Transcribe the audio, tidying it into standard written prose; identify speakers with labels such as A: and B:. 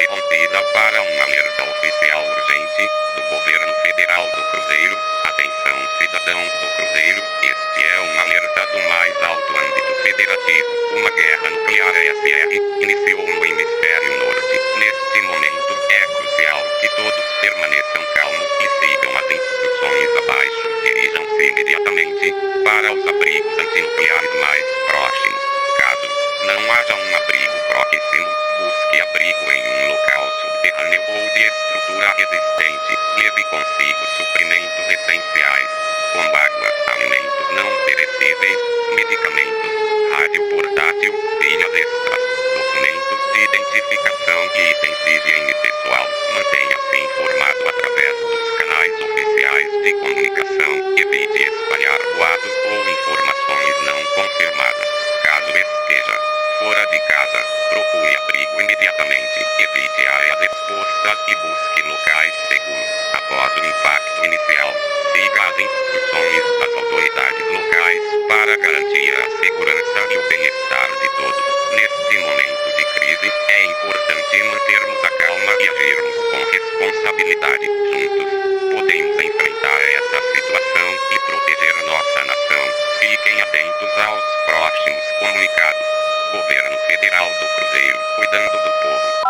A: interrompida para um alerta oficial urgente do governo federal do Cruzeiro. Atenção cidadãos do Cruzeiro, este é um alerta do mais alto âmbito federativo. Uma guerra nuclear SR iniciou no hemisfério norte. Neste momento, é crucial que todos permaneçam calmos e sigam as instruções abaixo. Dirijam-se imediatamente para os abrigos antinucleares mais próximos. Caso não haja um abrigo próximo, busque abrigo em um local subterrâneo ou de estrutura resistente. Leve consigo suprimentos essenciais, como água, alimentos não perecíveis, medicamentos, rádio portátil, pilhas extras, documentos de identificação e itens de higiene pessoal. Mantenha-se informado através dos canais oficiais de comunicação. Evite espalhar boatos ou informações não confirmadas. Caso esteja fora de casa, procure abrigo imediatamente. Evite áreas expostas e busque locais seguros. Após o impacto inicial, siga as instruções das autoridades locais para garantir a segurança e o bem-estar de todos. Neste momento de crise, é importante mantermos a calma e agirmos com responsabilidade. Juntos, podemos enfrentar essa situação e proteger nossa nação. Fiquem atentos aos próximos comunicados. Governo Federal do Cruzeiro, cuidando do povo.